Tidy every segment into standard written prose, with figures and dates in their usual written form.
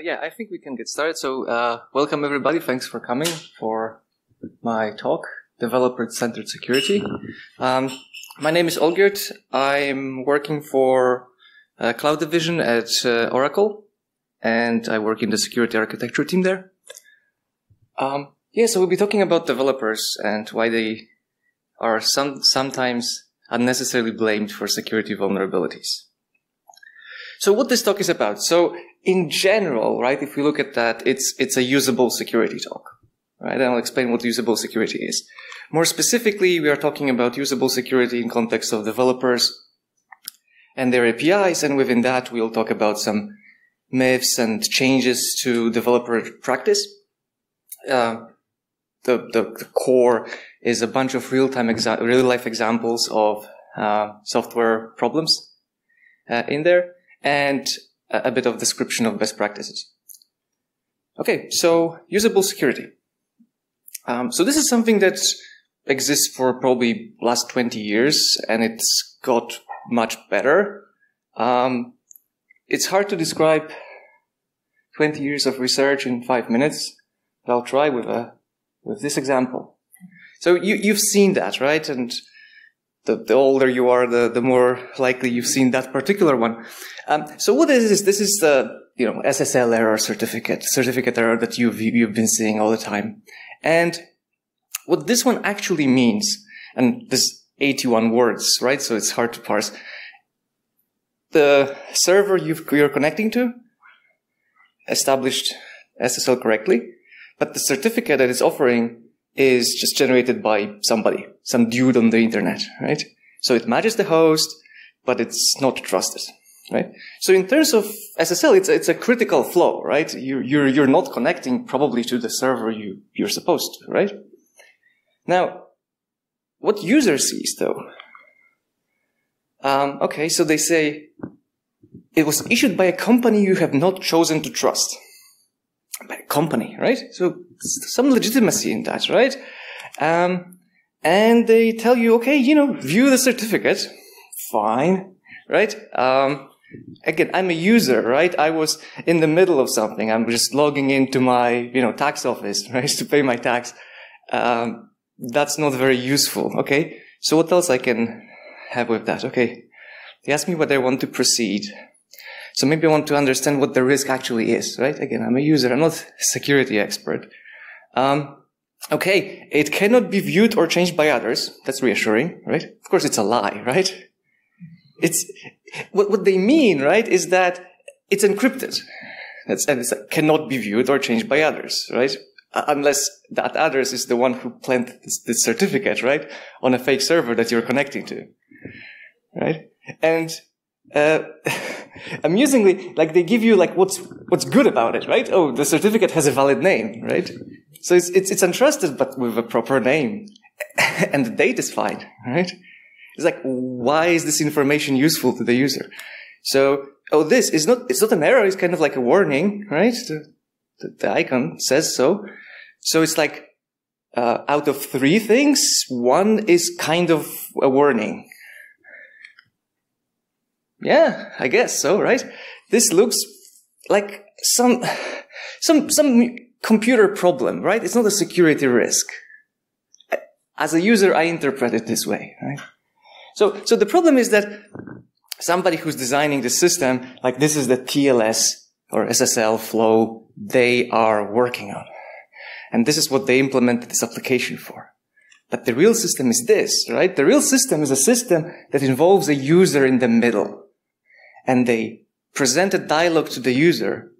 Yeah, I think we can get started. So, welcome everybody. Thanks for coming for my talk, Developer-Centered Security. My name is Olgierd. I'm working for Cloud Division at Oracle, and I work in the security architecture team there. Yeah, so we'll be talking about developers and why they are sometimes unnecessarily blamed for security vulnerabilities. So what this talk is about. So in general, right, if we look at that, it's a usable security talk, right? And I'll explain what usable security is. More specifically, we are talking about usable security in context of developers and their APIs. And within that, we'll talk about some myths and changes to developer practice. The core is a bunch of real-life examples of software problems in there, and a bit of description of best practices. Okay, so usable security. So this is something that exists for probably last 20 years, and it's got much better. It's hard to describe 20 years of research in 5 minutes, but I'll try with this example. So you've seen that, right? And the older you are, the more likely you've seen that particular one. So what is this? This is the, SSL error certificate error that you've been seeing all the time. And what this one actually means, and this 81 words, right? So it's hard to parse. The server you're connecting to established SSL correctly, but the certificate that it's offering is just generated by somebody, some dude on the internet, right? So it matches the host, but it's not trusted, right? So in terms of SSL, it's a critical flow, right? You're not connecting probably to the server you're supposed to, right? Now, what user sees though? Okay, so they say it was issued by a company you have not chosen to trust. By a company, right? So some legitimacy in that, right? And they tell you, okay, view the certificate. Fine, right? Again, I'm a user, right? I was in the middle of something. I'm just logging into my, tax office, right? To pay my tax. That's not very useful, okay? So what else I can have with that? Okay. They ask me whether I want to proceed. So maybe I want to understand what the risk actually is, right? Again, I'm a user. I'm not a security expert. Okay, it cannot be viewed or changed by others. That's reassuring, right? Of course, it's a lie, right? It's what they mean, right? Is that it's encrypted. And it cannot be viewed or changed by others, right? Unless that others is the one who planted this certificate, right, on a fake server that you're connecting to, right? And amusingly, they give you what's good about it, right? Oh, the certificate has a valid name, right? So it's untrusted, but with a proper name, and the date is fine, right? It's why is this information useful to the user? So, it's not an error. It's kind of like a warning, right? The icon says so. So it's out of 3 things, 1 is kind of a warning. Yeah, I guess so, right? This looks like some computer problem, right? It's not a security risk. As a user, I interpret it this way, right? So the problem is that somebody who's designing the system, this is the TLS or SSL flow they are working on. And this is what they implemented this application for. But the real system is this, right? The real system is a system that involves a user in the middle. And they present a dialogue to the user,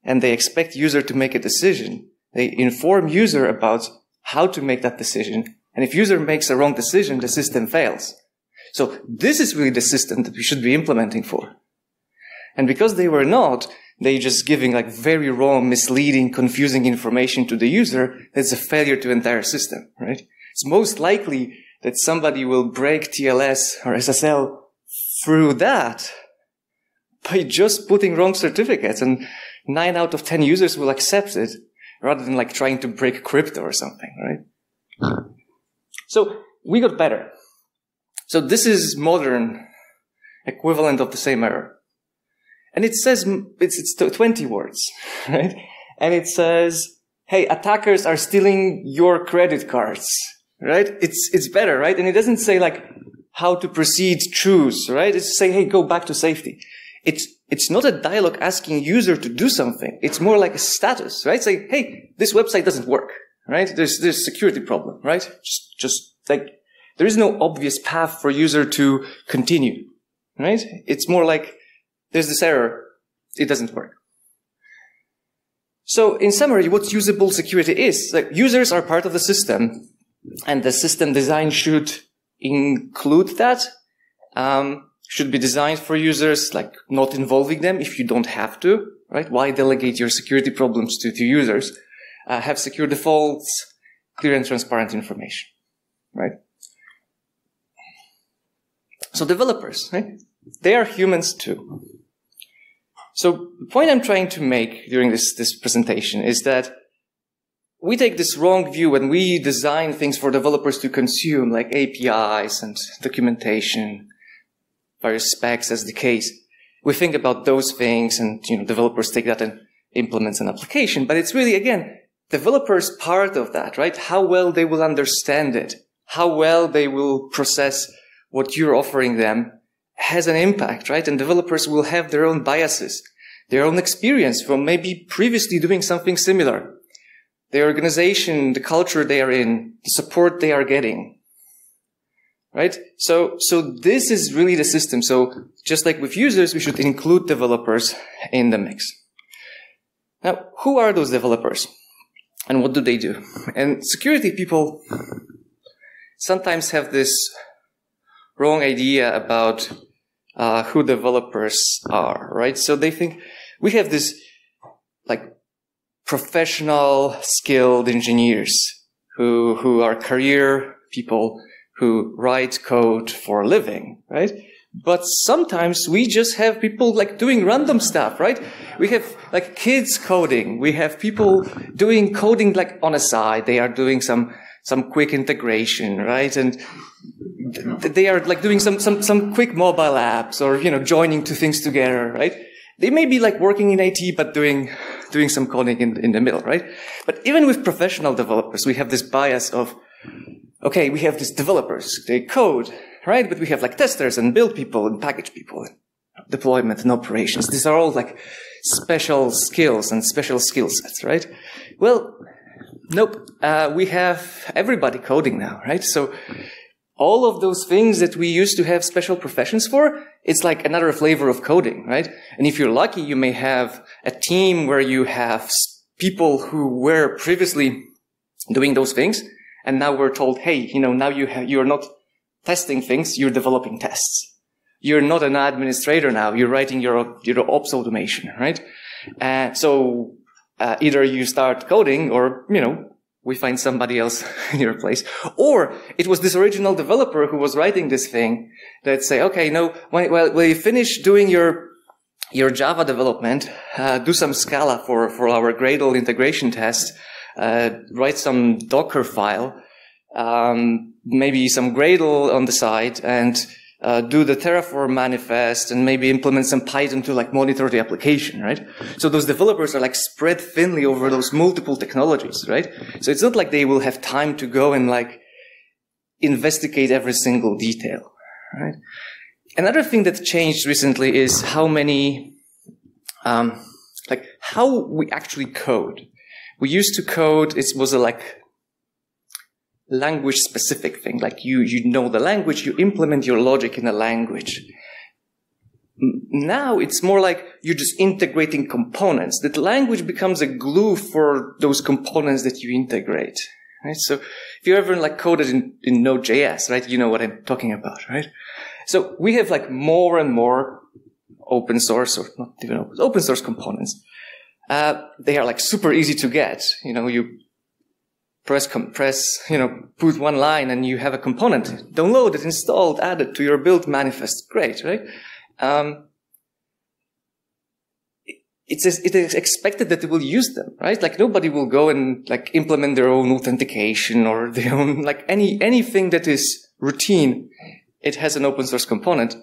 and they expect user to make a decision. They inform user about how to make that decision. And if user makes a wrong decision, the system fails. So this is really the system that we should be implementing for. And because they were not, they just giving very wrong, misleading, confusing information to the user. It's a failure to the entire system, right? It's most likely that somebody will break TLS or SSL through that by just putting wrong certificates, and 9 out of 10 users will accept it rather than trying to break crypto or something, right? So we got better. So this is modern equivalent of the same error. And it says, it's 20 words, right? And it says, hey, attackers are stealing your credit cards, right? It's better, right? And it doesn't say like how to proceed, choose, right? It's say, hey, go back to safety. It's not a dialogue asking user to do something. It's more like a status, right? Say, hey, this website doesn't work, right? There's a security problem, right? Just like, there is no obvious path for user to continue, right? It's more like, there's this error. It doesn't work. So in summary, what usable security is, like users are part of the system, and the system design should include that. Should be designed for users, like not involving them if you don't have to, right? Why delegate your security problems to users? Have secure defaults, clear and transparent information, right? So developers, right? They are humans too. So the point I'm trying to make during this presentation is that we take this wrong view when we design things for developers to consume, like APIs and documentation, various specs as the case. We think about those things and, developers take that and implement an application. But it's really, again, developers part of that, right? How well they will understand it, how well they will process what you're offering them has an impact, right? And developers will have their own biases, their own experience from maybe previously doing something similar, their organization, the culture they are in, the support they are getting, right? So this is really the system. So just like with users, we should include developers in the mix. Now, who are those developers and what do they do? And security people sometimes have this wrong idea about who developers are, right? So they think we have this like professional, skilled engineers who are career people who write code for a living, right? But sometimes we just have people like doing random stuff, right? We have like kids coding. We have people doing coding like on a side. They are doing some quick integration, right? And they are like doing some quick mobile apps or, joining two things together, right? They may be like working in IT, but doing some coding in the middle, right? But even with professional developers, we have this bias of, okay, we have these developers, they code, right? But we have like testers and build people and package people and deployment and operations. These are all like special skills and special skill sets, right? Well, nope. We have everybody coding now, right? So all of those things that we used to have special professions for, it's like another flavor of coding, right? And if you're lucky, you may have a team where you have people who were previously doing those things, and now we're told, hey, now you're not testing things, you're developing tests. You're not an administrator now, you're writing your ops automation, right? So either you start coding or, we find somebody else in your place. Or it was this original developer who was writing this thing that say, okay, when you finish doing your Java development, do some Scala for our Gradle integration test, write some Docker file, maybe some Gradle on the side, and do the Terraform manifest and maybe implement some Python to like monitor the application, right? So those developers are like spread thinly over those multiple technologies, right? So it's not like they will have time to go and like investigate every single detail, right? Another thing that changed recently is how many, how we actually code. We used to code, it was a like language specific thing, like you know the language, you implement your logic in a language. Now it's more like you're just integrating components. That language becomes a glue for those components that you integrate, right? So if you ever like coded in Node.js, right, you know what I'm talking about, right? So we have like more and more open source, or not even open source components. They are like super easy to get. You press, put one line and you have a component. Download it, installed, add it to your build manifest. Great, right? It is expected that they will use them, right? Like nobody will go and like implement their own authentication or their own, like anything that is routine. It has an open source component.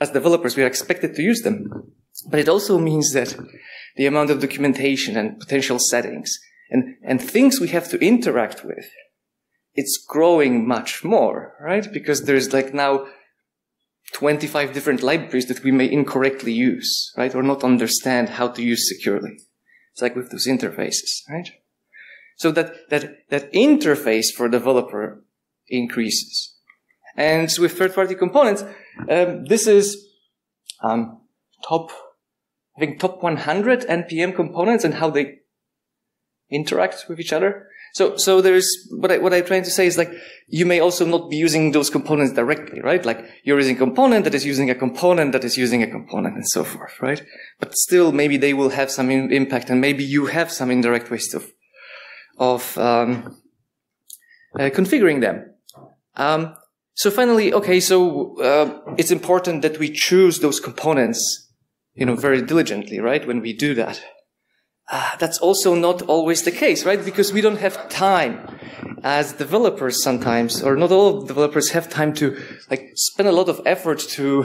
As developers, we are expected to use them. But it also means that the amount of documentation and potential settings and things we have to interact with, it's growing much more, right? Because there's like now 25 different libraries that we may incorrectly use, right? Or not understand how to use securely. It's like with those interfaces, right? So that interface for developer increases. And with third-party components, this is top 100 NPM components and how they interact with each other. So there's, what I'm trying to say is like, you may also not be using those components directly, right? Like, you're using a component that is using a component that is using a component and so forth, right? But still, maybe they will have some impact, and maybe you have some indirect ways of configuring them. So finally, okay, so it's important that we choose those components, very diligently, right? When we do that. That's also not always the case, right? Because we don't have time as developers sometimes, or not all developers have time to like spend a lot of effort to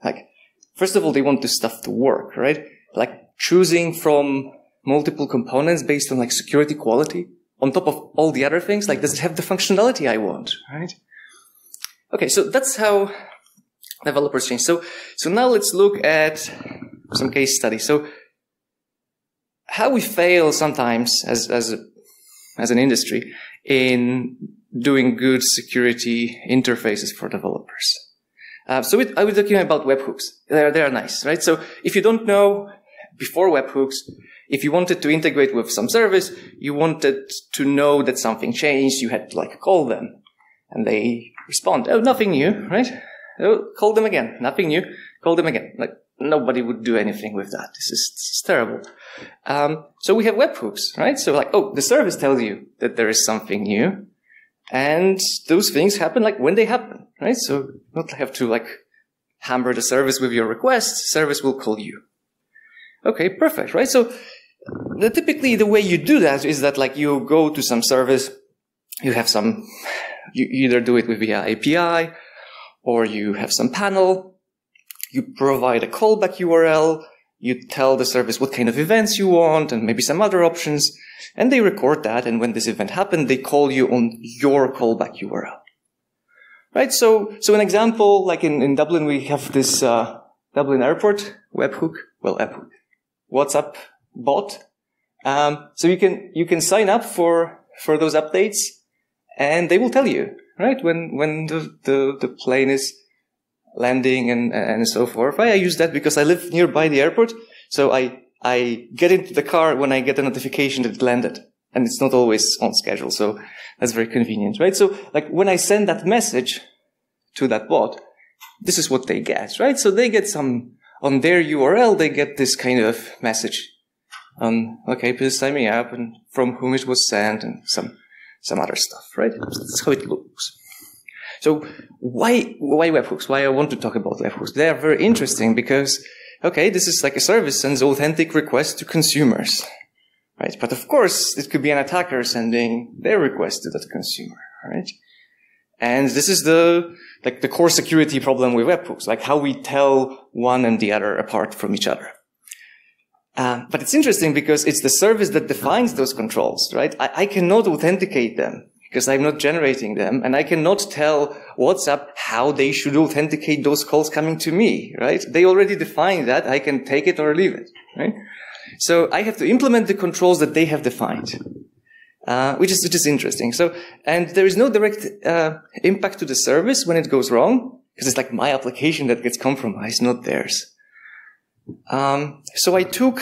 like, first of all, they want this stuff to work, right? Like choosing from multiple components based on like security quality on top of all the other things. Like, does it have the functionality I want, right? Okay, so that's how developers change. So now let's look at some case studies. So how we fail sometimes as an industry in doing good security interfaces for developers. So I was talking about webhooks. They are nice, right? So if you don't know, before webhooks, if you wanted to integrate with some service, you wanted to know that something changed, you had to like call them. And they respond, oh, nothing new, right? Oh, call them again. Nothing new. Call them again. Like, nobody would do anything with that. This is terrible. So we have webhooks, right? So like, oh, the service tells you that there is something new. And those things happen like when they happen, right? So you don't have to like hammer the service with your request. Service will call you. Okay, perfect, right? So typically the way you do that is that like you go to some service, you either do it with via API, or you have some panel, you provide a callback URL, you tell the service what kind of events you want, and maybe some other options, and they record that, and when this event happened, they call you on your callback URL. Right? So an example, like in Dublin, we have this Dublin Airport webhook, WhatsApp bot. So you can sign up for those updates, and they will tell you, right, when the plane is landing and so forth. Right? I use that because I live nearby the airport, so I get into the car when I get a notification that it landed, and it's not always on schedule, so that's very convenient, right? So like when I send that message to that bot, this is what they get, right? So they get some, on their URL, they get this kind of message. Okay, please sign me up, and from whom it was sent, and some other stuff, right? That's how it looks. So why webhooks? Why I want to talk about webhooks? They are very interesting because, okay, this is like a service sends authentic requests to consumers, right? But of course, it could be an attacker sending their request to that consumer, right? And this is the core security problem with webhooks, like how we tell one and the other apart from each other. But it's interesting because it's the service that defines those controls, right? I cannot authenticate them because I'm not generating them, and I cannot tell WhatsApp how they should authenticate those calls coming to me, right? They already define that. I can take it or leave it, right? So I have to implement the controls that they have defined, which is interesting. So, and there is no direct impact to the service when it goes wrong, because it's like my application that gets compromised, not theirs. So I took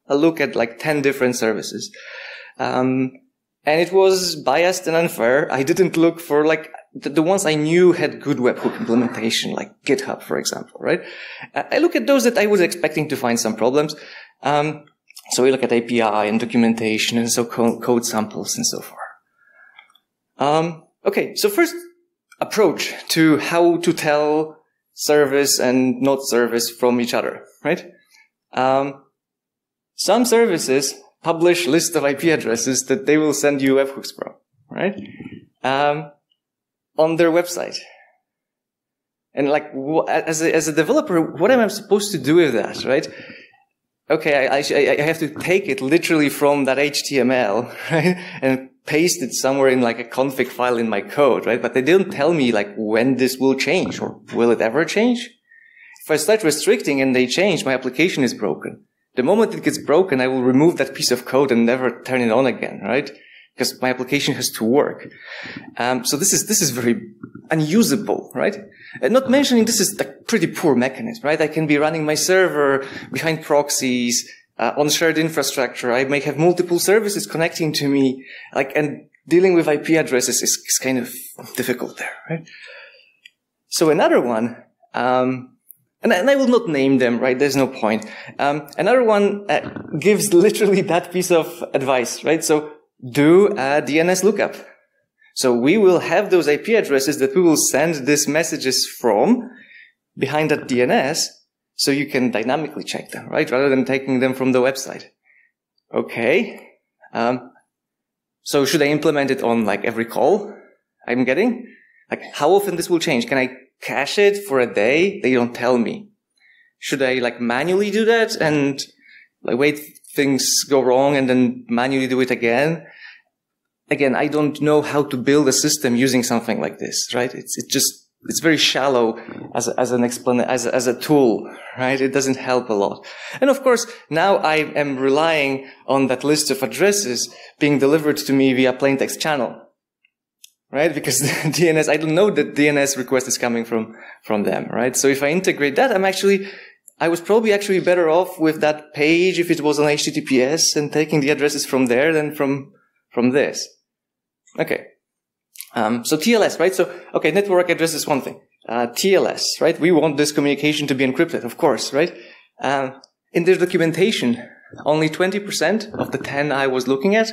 a look at like 10 different services. And it was biased and unfair. I didn't look for like the ones I knew had good webhook implementation, like GitHub, for example, right? I look at those that I was expecting to find some problems. So we look at API and documentation and so code samples and so forth. Okay. So first approach to how to tell service and not service from each other, right? Some services publish list of IP addresses that they will send you webhooks from, right? On their website. And like, as a developer, what am I supposed to do with that, right? Okay, I have to take it literally from that HTML, right? And paste it somewhere in like a config file in my code, right? But they don't tell me like when this will change, or will it ever change? If I start restricting and they change, my application is broken. The moment it gets broken, I will remove that piece of code and never turn it on again, right? Because my application has to work. So this is very unusable, right? And not mentioning this is a pretty poor mechanism, right? I can be running my server behind proxies, on shared infrastructure. I may have multiple services connecting to me, like, and dealing with IP addresses is kind of difficult there, right? So another one, and I will not name them, right? There's no point. Another one gives literally that piece of advice, right? So do a DNS lookup. So we will have those IP addresses that we will send these messages from behind that DNS, so you can dynamically check them, right? Rather than taking them from the website. Okay. So should I implement it on like every call I'm getting? Like how often this will change? Can I cache it for a day? They don't tell me. Should I like manually do that and like wait things go wrong and then manually do it again? Again, I don't know how to build a system using something like this, right? It's very shallow as a tool, right? It doesn't help a lot. And of course, now I am relying on that list of addresses being delivered to me via plaintext channel, right? Because the DNS, I don't know that DNS request is coming from them, right? So if I integrate that, I was probably actually better off with that page if it was on HTTPS and taking the addresses from there than from this. Okay. So TLS, right? So, okay, network address is one thing. TLS, right? We want this communication to be encrypted, of course, right? In their documentation, only 20% of the 10 I was looking at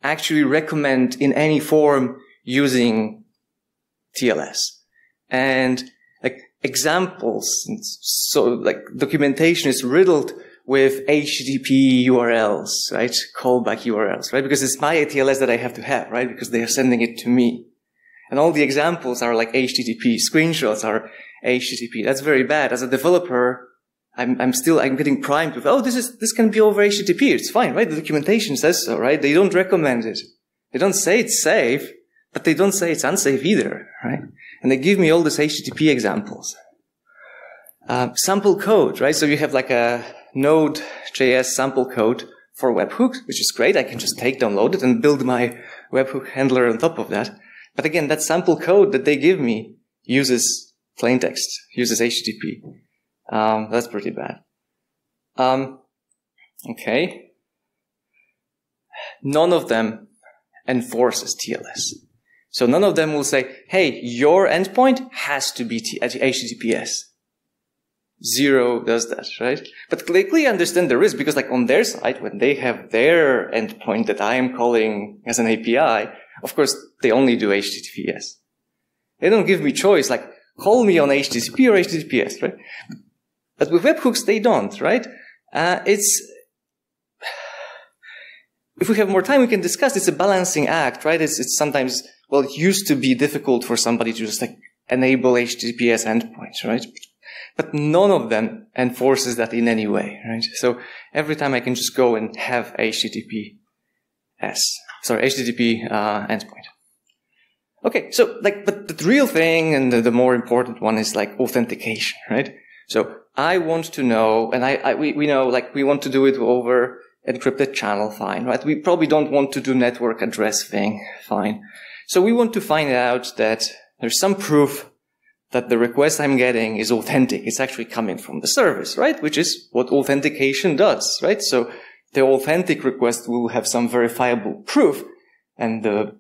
actually recommend in any form using TLS. And like examples, so like documentation is riddled with HTTP URLs, right? Callback URLs, right? Because it's my TLS that I have to have, right? Because they are sending it to me. And all the examples are like HTTP. Screenshots are HTTP. That's very bad. As a developer, I'm getting primed with, oh, this can be over HTTP. It's fine, right? The documentation says so, right? They don't recommend it. They don't say it's safe, but they don't say it's unsafe either, right? And they give me all these HTTP examples. Sample code, right? So you have like a Node.js sample code for webhooks, which is great. I can just download it and build my webhook handler on top of that. But again, that sample code that they give me uses plaintext, uses HTTP. That's pretty bad. Okay. None of them enforces TLS. So none of them will say, hey, your endpoint has to be HTTPS. Zero does that, right? But they clearly understand the risk because like on their side, when they have their endpoint that I am calling as an API, of course, they only do HTTPS. They don't give me choice, like call me on HTTP or HTTPS, right? But with webhooks, they don't, right? If we have more time, we can discuss. It's a balancing act, right? It's sometimes, well, it used to be difficult for somebody to just like enable HTTPS endpoints, right? But none of them enforces that in any way, right? So every time I can just go and have HTTP endpoint. Okay, so like, but the real thing and the more important one is like authentication, right? So I want to know, and we know, like, we want to do it over encrypted channel, fine, right? We probably don't want to do network address thing, fine. So we want to find out that there's some proof that the request I'm getting is authentic. It's actually coming from the service, right? Which is what authentication does, right? So the authentic request will have some verifiable proof, and the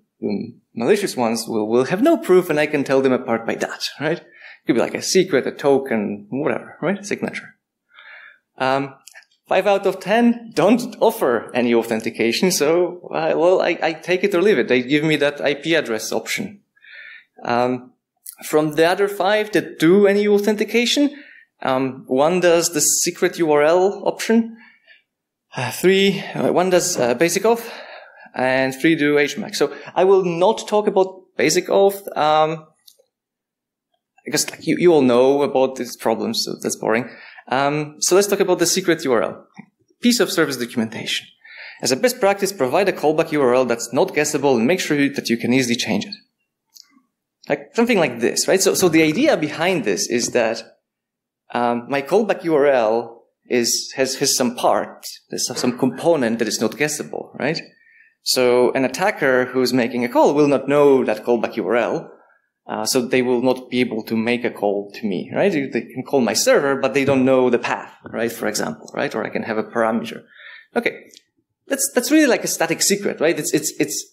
malicious ones will have no proof, and I can tell them apart by that, right? It could be like a secret, a token, whatever, right? Signature. 5 out of 10 don't offer any authentication, so, well, I take it or leave it. They give me that IP address option. From the other 5 that do any authentication, 1 does the secret URL option, 1 does basic auth, and 3 do HMAC. So I will not talk about basic auth, because like you all know about these problems, so that's boring. So let's talk about the secret URL. Piece of service documentation. As a best practice, provide a callback URL that's not guessable and make sure that you can easily change it. Like something like this, right? So the idea behind this is that my callback URL has some part, there's some component that is not guessable, right? So an attacker who's making a call will not know that callback URL, so they will not be able to make a call to me, right? They can call my server, but they don't know the path, right? For example, right? Or I can have a parameter. Okay, that's really like a static secret, right? It's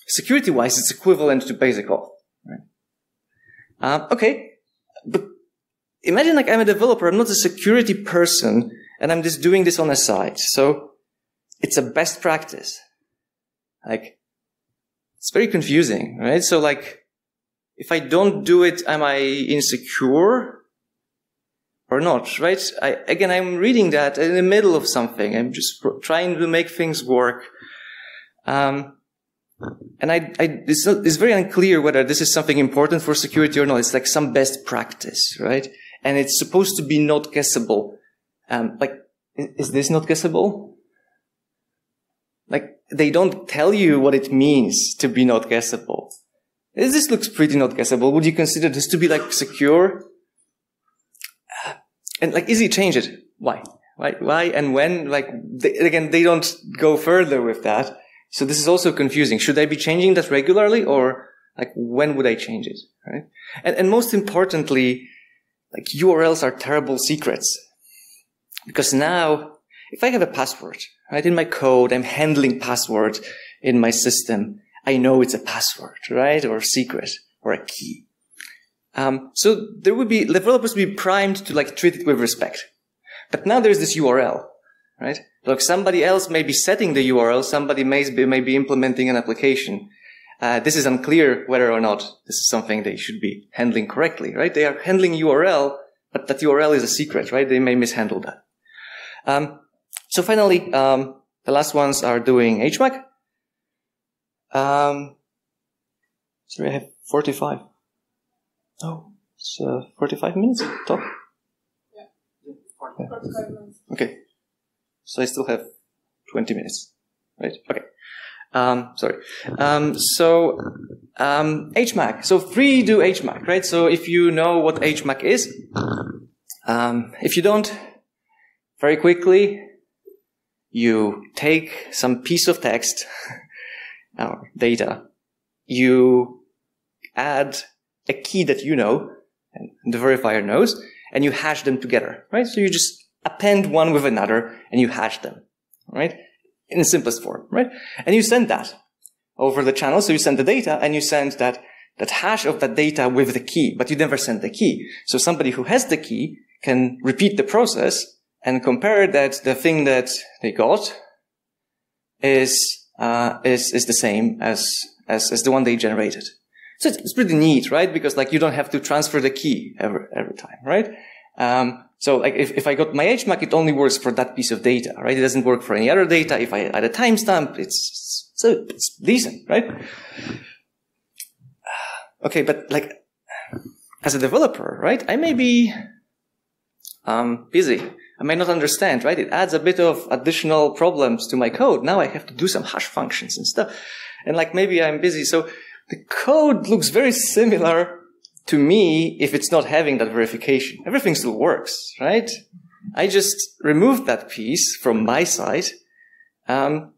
security-wise, it's equivalent to basic auth, right? Okay, but imagine like I'm a developer, I'm not a security person, and I'm just doing this on the side. So it's a best practice. Like, it's very confusing, right? So like, if I don't do it, am I insecure or not, right? Again, I'm reading that in the middle of something. I'm just trying to make things work. And it's very unclear whether this is something important for security or not. It's like some best practice, right? And it's supposed to be not guessable. Like, is this not guessable? Like, they don't tell you what it means to be not guessable. This looks pretty not guessable. Would you consider this to be like secure? And like, easily change it. Why? Why and when? Like, again, they don't go further with that. So this is also confusing. Should I be changing that regularly, or like, when would I change it? Right? And most importantly, like, URLs are terrible secrets. Because now, if I have a password, right, in my code, I'm handling password in my system. I know it's a password, right, or a secret, or a key. So there would be, developers would be primed to like treat it with respect. But now there's this URL, right? Like somebody else may be setting the URL, somebody may be implementing an application. This is unclear whether or not this is something they should be handling correctly, right? They are handling URL, but that URL is a secret, right? They may mishandle that. So finally, the last ones are doing HMAC. Sorry, I have 45. Oh, it's 45 minutes talk? Yeah. 45 minutes. Okay. So I still have 20 minutes, right? Okay. Sorry. HMAC. So free do HMAC, right? So if you know what HMAC is, if you don't, very quickly, you take some piece of text, or data, you add a key that you know, and the verifier knows, and you hash them together, right? So you just append one with another, and you hash them, right? In the simplest form, right? And you send that over the channel. So you send the data, and you send that hash of that data with the key, but you never send the key. So somebody who has the key can repeat the process and compare that the thing that they got is the same as the one they generated. So it's pretty neat, right? Because like you don't have to transfer the key every time, right? So like if I got my HMAC, it only works for that piece of data, right? It doesn't work for any other data. If I add a timestamp, it's decent, right? Okay, but like as a developer, right? I may be busy. I may not understand, right? It adds a bit of additional problems to my code. Now I have to do some hash functions and stuff. And like maybe I'm busy. So the code looks very similar to me if it's not having that verification. Everything still works, right? I just removed that piece from my side, and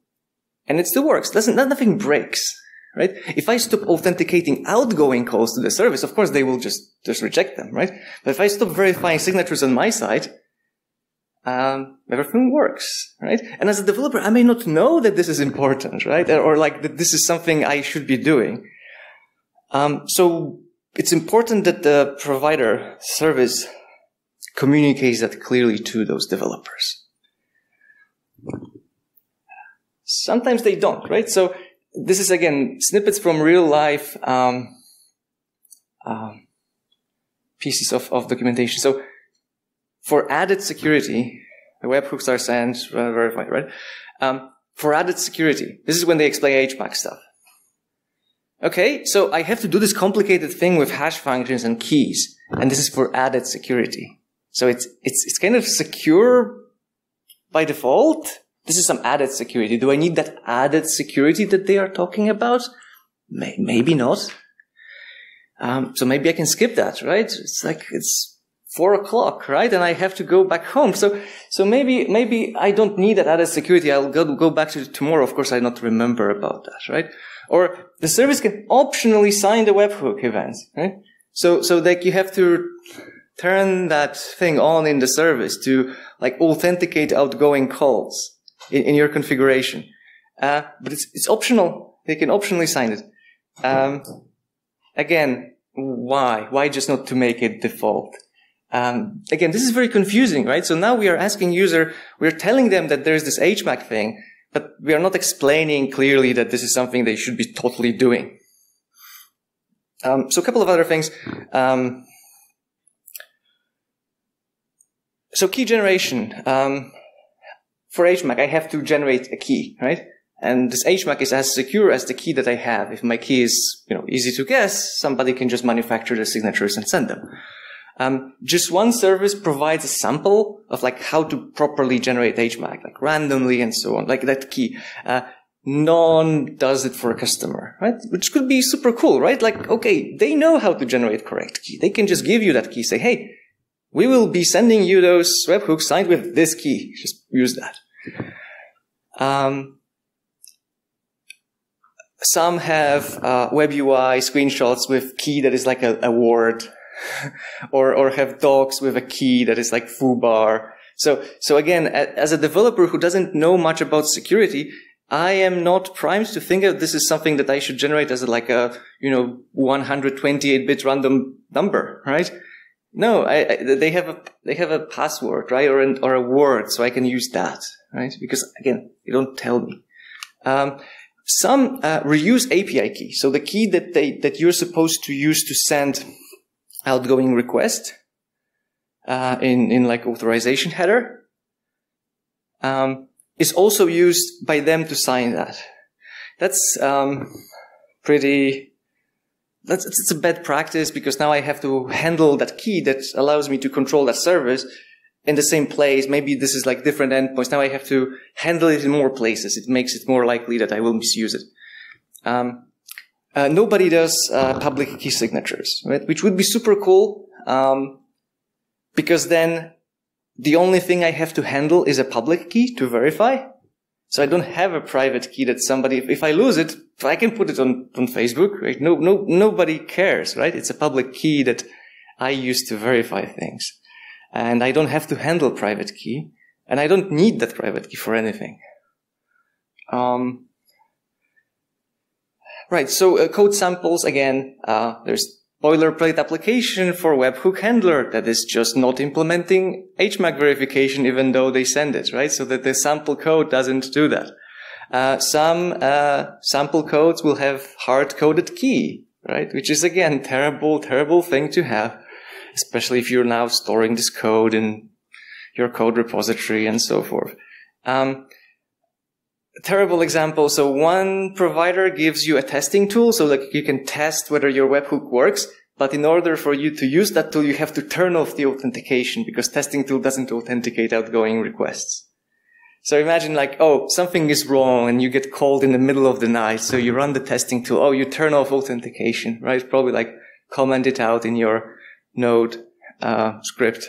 it still works. Nothing breaks, right? If I stop authenticating outgoing calls to the service, of course they will just reject them, right? But if I stop verifying signatures on my side, everything works, right? And as a developer, I may not know that this is important, right? Or like that this is something I should be doing. So it's important that the provider service communicates that clearly to those developers. Sometimes they don't, right? So this is again snippets from real life pieces of documentation. So for added security, the webhooks are sent, verified, right? For added security, this is when they explain HMAC stuff. Okay, so I have to do this complicated thing with hash functions and keys. And this is for added security. So it's kind of secure by default. This is some added security. Do I need that added security that they are talking about? Maybe not. So maybe I can skip that, right? It's like, it's 4 o'clock, right? And I have to go back home. So maybe I don't need that added security. I'll go back to it tomorrow. Of course, I not remember about that, right? Or the service can optionally sign the webhook event, right? So like you have to turn that thing on in the service to like authenticate outgoing calls in your configuration. But it's optional. They can optionally sign it. Again, why? Why just not to make it default? Again, this is very confusing, right? So now we are asking user, we're telling them that there's this HMAC thing, but we are not explaining clearly that this is something they should be totally doing. So a couple of other things. So key generation. For HMAC, I have to generate a key, right? And this HMAC is as secure as the key that I have. If my key is, easy to guess, somebody can just manufacture the signatures and send them. Just one service provides a sample of like how to properly generate HMAC, like randomly and so on, like that key. None does it for a customer, right? Which could be super cool, right? Like, okay, they know how to generate correct key. They can just give you that key, say, hey, we will be sending you those webhooks signed with this key. Just use that. Some have web UI screenshots with key that is like a word, or have docs with a key that is like foobar. So again, as a developer who doesn't know much about security, I am not primed to think that this is something that I should generate as like a 128-bit random number, right? No, they have a password, right, or a word, so I can use that, right? Because again, they don't tell me. Some reuse API key, so the key that you're supposed to use to send outgoing request in like authorization header is also used by them to sign that. That's it's a bad practice, because now I have to handle that key that allows me to control that service in the same place. Maybe this is like different endpoints. Now I have to handle it in more places. It makes it more likely that I will misuse it. Nobody does public key signatures, right? Which would be super cool, because then the only thing I have to handle is a public key to verify. So I don't have a private key that somebody, if I lose it, I can put it on Facebook, right? Nobody cares, right? It's a public key that I use to verify things. And I don't have to handle private key, and I don't need that private key for anything. Right, so code samples, again, there's boilerplate application for webhook handler that is just not implementing HMAC verification even though they send it, right? So that the sample code doesn't do that. Some sample codes will have hard-coded key, right? Which is, again, terrible thing to have, especially if you're now storing this code in your code repository and so forth. Terrible example. So one provider gives you a testing tool, so like you can test whether your webhook works, but in order for you to use that tool, you have to turn off the authentication, because testing tool doesn't authenticate outgoing requests. So imagine like, oh, something is wrong and you get called in the middle of the night. So you run the testing tool. Oh, you turn off authentication, right? Probably like comment it out in your Node script.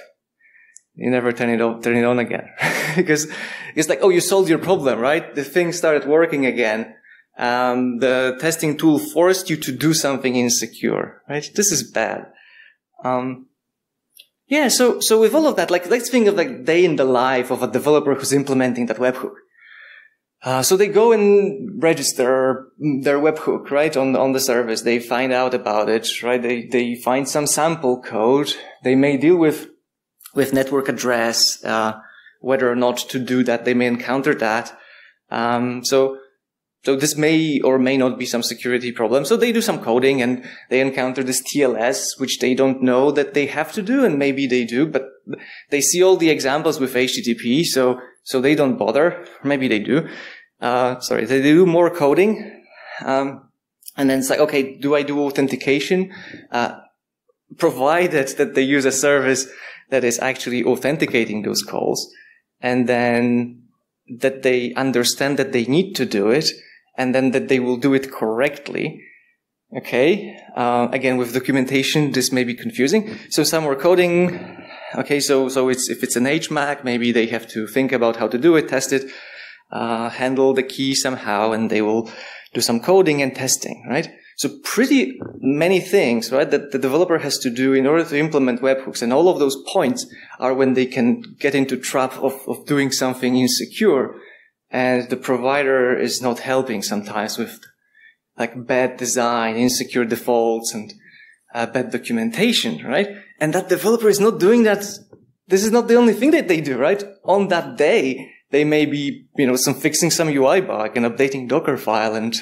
You never turn it on again. Because it's like, oh, you solved your problem, right? The thing started working again. The testing tool forced you to do something insecure, right? This is bad. Yeah, so with all of that, like, let's think of like day in the life of a developer who's implementing that webhook. So they go and register their webhook, right, on the service. They find out about it, right? They find some sample code. They may deal with network address, whether or not to do that. They may encounter that. So this may or may not be some security problem. So they do some coding and they encounter this TLS, which they don't know that they have to do, and maybe they do, but they see all the examples with HTTP, so they don't bother. Maybe they do. They do more coding. And then it's like, okay, do I do authentication? provided that they use a service that is actually authenticating those calls, and then that they understand that they need to do it, and then that they will do it correctly. Okay. Again, with documentation, this may be confusing. So some are coding. Okay. So if it's an HMAC, maybe they have to think about how to do it, test it, handle the key somehow, and they will do some coding and testing, right? So pretty many things, right, that the developer has to do in order to implement webhooks. And all of those points are when they can get into trap of doing something insecure. And the provider is not helping sometimes with like bad design, insecure defaults, and bad documentation, right? And that developer is not doing that. This is not the only thing that they do, right? On that day, they may be, fixing some UI bug and updating Docker file and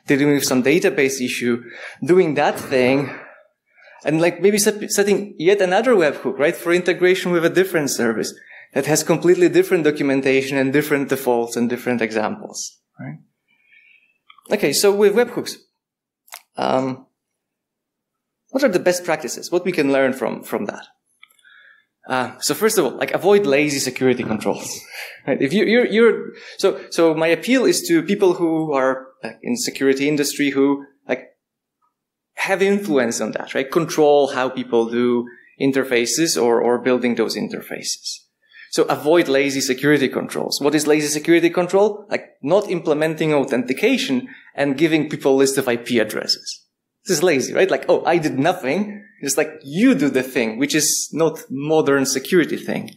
dealing with some database issue, doing that thing, and like maybe setting yet another webhook, right, for integration with a different service that has completely different documentation and different defaults and different examples, right? Okay, so with webhooks, what are the best practices? What we can learn from that? So first of all, like avoid lazy security controls. Right? If so my appeal is to people who are in security industry who like have influence on that, right? Control how people do interfaces or building those interfaces. So avoid lazy security controls. What is lazy security control? Like not implementing authentication and giving people a list of IP addresses. This is lazy, right? Like, oh, I did nothing. It's like you do the thing, which is not modern security thing.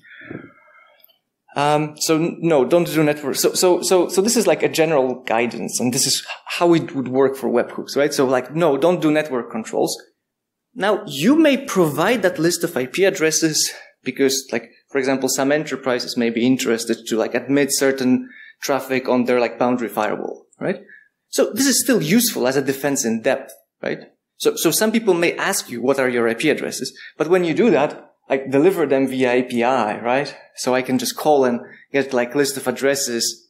So no, don't do network. So this is like a general guidance, and this is how it would work for webhooks, right? So like, no, don't do network controls. Now, you may provide that list of IP addresses because, like, for example, some enterprises may be interested to like admit certain traffic on their like boundary firewall, right? So this is still useful as a defense in depth, right? So some people may ask you, what are your IP addresses? But when you do that, like deliver them via API, right? So I can just call and get like list of addresses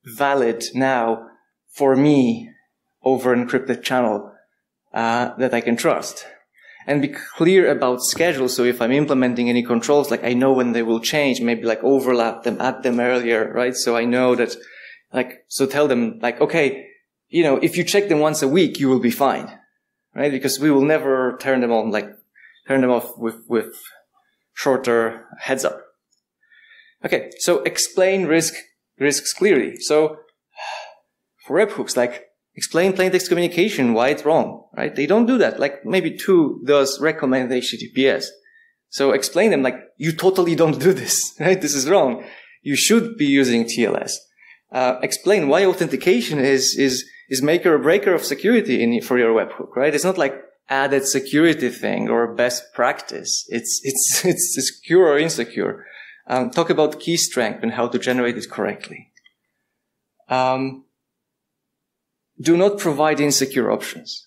valid now for me over encrypted channel, that I can trust. And be clear about schedule. So if I'm implementing any controls, like I know when they will change, maybe like overlap them, add them earlier, right? So I know that, like, so tell them like, okay, if you check them once a week, you will be fine, right? Because we will never turn them on, like turn them off with shorter heads up. Okay. So explain risks clearly. So for webhooks, like, explain plaintext communication, why it's wrong, right? They don't do that. Like maybe 2 does recommend HTTPS. So explain them like, you totally don't do this, right? This is wrong. You should be using TLS. Explain why authentication is maker or breaker of security for your webhook, right? It's not like added security thing or best practice. It's secure or insecure. Talk about key strength and how to generate it correctly. Do not provide insecure options.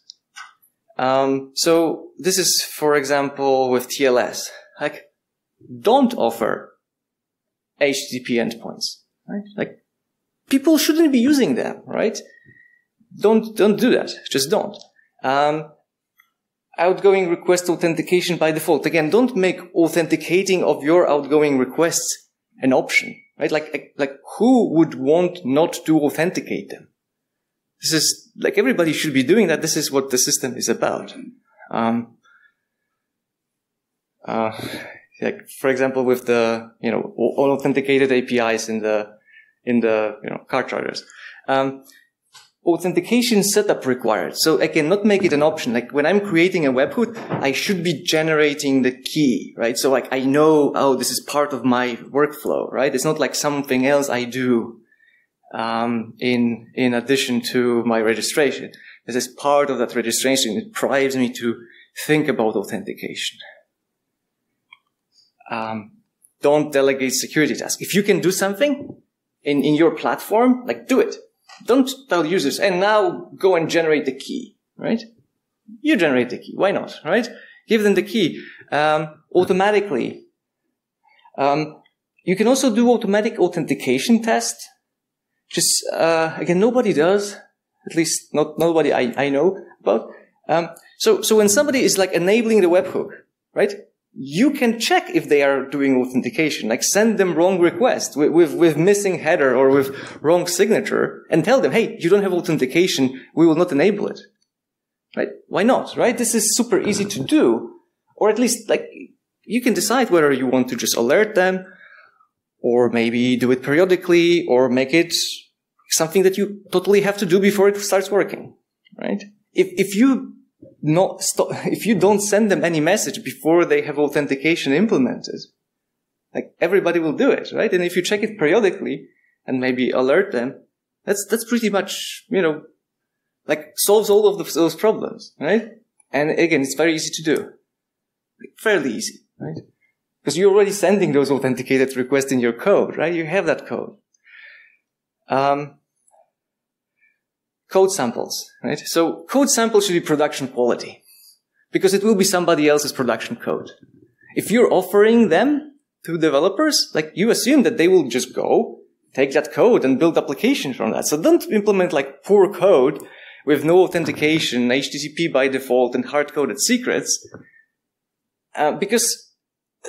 So this is, for example, with TLS. Like, don't offer HTTP endpoints, right? Like, people shouldn't be using them, right? Don't do that. Just don't. Outgoing request authentication by default. Again, don't make authenticating of your outgoing requests an option, right? Like who would want not to authenticate them? This is like everybody should be doing that. This is what the system is about. Like for example, with the authenticated APIs in the car chargers, authentication setup required. So I cannot make it an option. Like when I'm creating a webhook, I should be generating the key, right? So like I know, oh, this is part of my workflow, right? It's not like something else I do in addition to my registration. This is part of that registration. It drives me to think about authentication. Don't delegate security tasks. If you can do something in your platform, like do it. Don't tell users, and now go and generate the key, right? You generate the key. Why not, right? Give them the key. Automatically. You can also do automatic authentication tests. Just, again, nobody does, at least not nobody I know about. So when somebody is like enabling the webhook, right? You can check if they are doing authentication, like send them wrong request with missing header or with wrong signature and tell them, hey, you don't have authentication. We will not enable it. Right? Why not? Right? This is super easy to do. Or at least like you can decide whether you want to just alert them or maybe do it periodically or make it something that you totally have to do before it starts working. Right? If you don't send them any message before they have authentication implemented, like everybody will do it, right? And if you check it periodically and maybe alert them, that's pretty much, like solves all of those problems, right? And again, it's very easy to do. Like, fairly easy, right? Because you're already sending those authenticated requests in your code, right? You have that code. Code samples, right? So code samples should be production quality because it will be somebody else's production code. If you're offering them to developers, like you assume that they will just go take that code and build applications from that. So don't implement like poor code with no authentication, HTTP by default and hard-coded secrets, because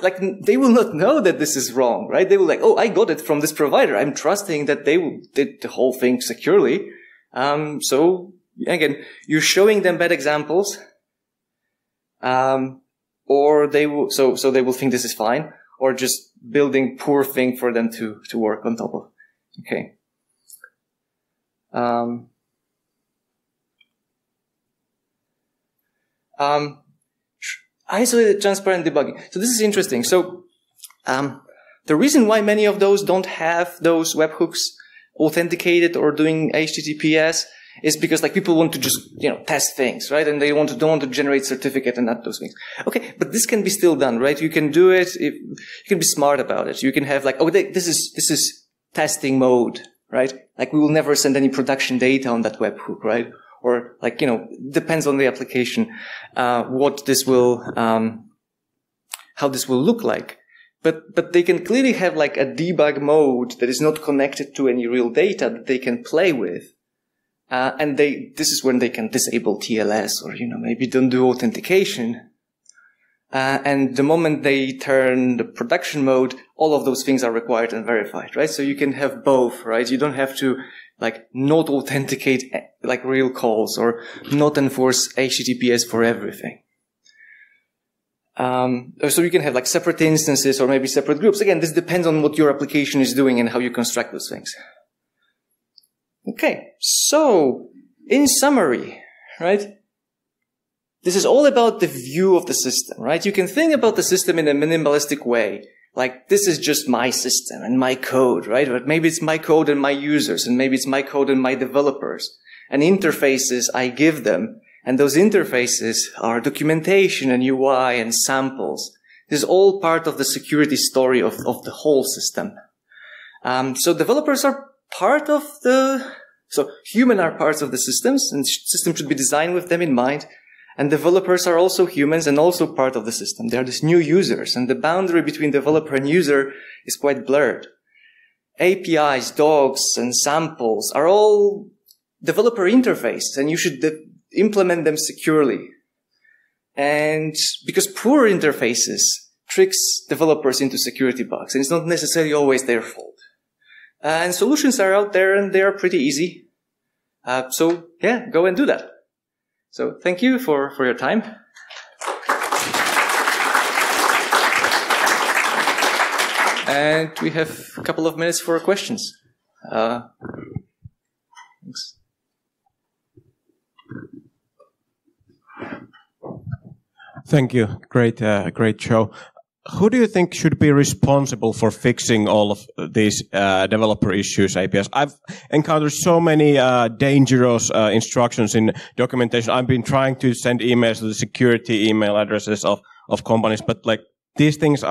like they will not know that this is wrong, right? They will like, oh, I got it from this provider. I'm trusting that they did the whole thing securely. So again, you're showing them bad examples, or they will, so they will think this is fine, or just building poor thing for them to work on top of. Okay. Isolated transparent debugging. So this is interesting. So, the reason why many of those don't have those webhooks authenticated or doing HTTPS is because like people want to just, test things, right? And they don't want to generate certificate and not those things. Okay. But this can be still done, right? You can do it. You can be smart about it. You can have like, this is testing mode, right? Like we will never send any production data on that webhook, right? Or like, depends on the application, what this will, how this will look like. But they can clearly have like a debug mode that is not connected to any real data that they can play with. And this is when they can disable TLS or, maybe don't do authentication. And the moment they turn the production mode, all of those things are required and verified, right? So you can have both, right? You don't have to like not authenticate like real calls or not enforce HTTPS for everything. So you can have like separate instances or maybe separate groups. Again, this depends on what your application is doing and how you construct those things. Okay. So in summary, right? This is all about the view of the system, right? You can think about the system in a minimalistic way. Like, this is just my system and my code, right? But maybe it's my code and my users, and maybe it's my code and my developers. And interfaces I give them. And those interfaces are documentation and UI and samples. This is all part of the security story of the whole system. So developers are part of so human are parts of the systems, and systems should be designed with them in mind. And developers are also humans and also part of the system. They are these new users, and the boundary between developer and user is quite blurred. APIs, docs, and samples are all developer interfaces, and you should implement them securely. And because poor interfaces tricks developers into security bugs, and it's not necessarily always their fault. And solutions are out there, and they are pretty easy. So yeah, go and do that. So thank you for your time. And we have a couple of minutes for questions. Thanks. Thank you. Great show. Who do you think should be responsible for fixing all of these developer issues, APIs? I've encountered so many dangerous instructions in documentation. I've been trying to send emails to the security email addresses of companies, but like these things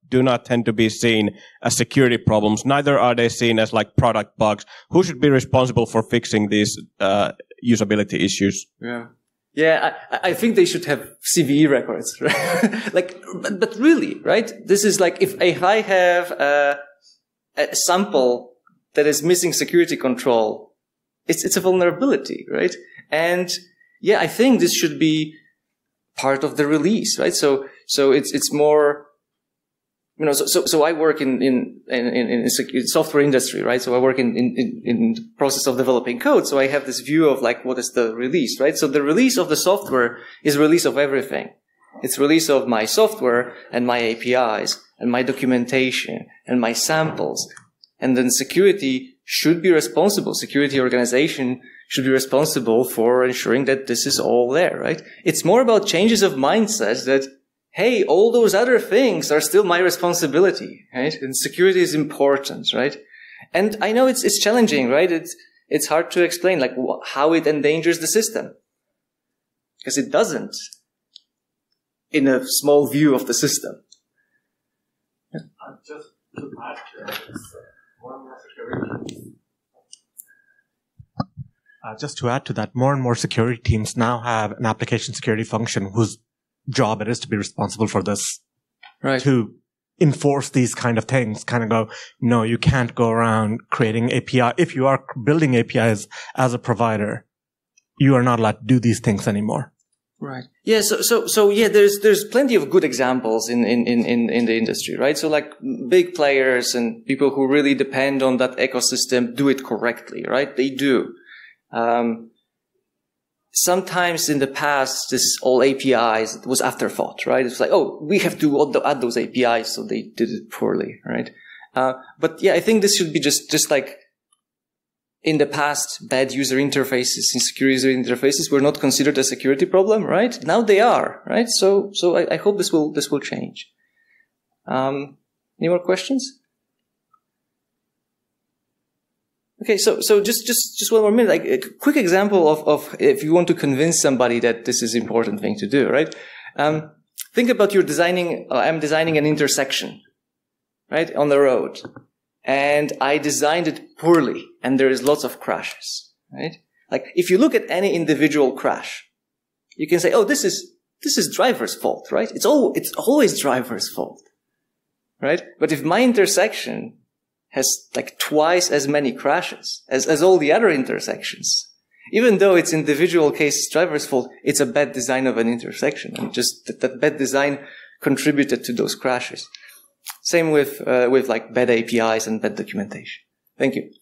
do not tend to be seen as security problems. Neither are they seen as like product bugs. Who should be responsible for fixing these usability issues? Yeah, I think they should have CVE records, right? but really, right? This is like if I have a sample that is missing security control, it's a vulnerability, right? And yeah, I think this should be part of the release, right? So it's more, you know, so I work in software industry, right? So I work in the process of developing code. So I have this view of like, what is the release, right? So the release of the software is release of everything. It's release of my software and my APIs and my documentation and my samples. And then security should be responsible. Security organization should be responsible for ensuring that this is all there, right? It's more about changes of mindset that, hey, all those other things are still my responsibility, right? And security is important, right? And I know it's challenging, right? It's hard to explain, like, how it endangers the system. Because it doesn't, in a small view of the system. Just to add to that, more and more security. Just to add to that, more and more security teams now have an application security function whose job it is to be responsible for this. Right. To enforce these kind of things, kind of go, no, you can't go around creating API. If you are building APIs as a provider, you are not allowed to do these things anymore. Right. Yeah. So yeah, there's plenty of good examples in the industry, right? So like big players and people who really depend on that ecosystem do it correctly, right? They do. Sometimes in the past, this all APIs was afterthought, right? It's like, oh, we have to add those APIs, so they did it poorly, right? But yeah, I think this should be just like in the past, bad user interfaces, insecure user interfaces were not considered a security problem, right? Now they are, right? So I hope this will change. Any more questions? Okay, so just one more minute. Like a quick example of if you want to convince somebody that this is an important thing to do, right? Think about you're designing. I'm designing an intersection, right, on the road, and I designed it poorly, and there is lots of crashes, right? Like if you look at any individual crash, you can say, oh, this is driver's fault, right? It's always driver's fault, right? But if my intersection has like twice as many crashes as all the other intersections, even though it's individual case driver's fault, it's a bad design of an intersection, and just that bad design contributed to those crashes. Same with like bad APIs and bad documentation. Thank you.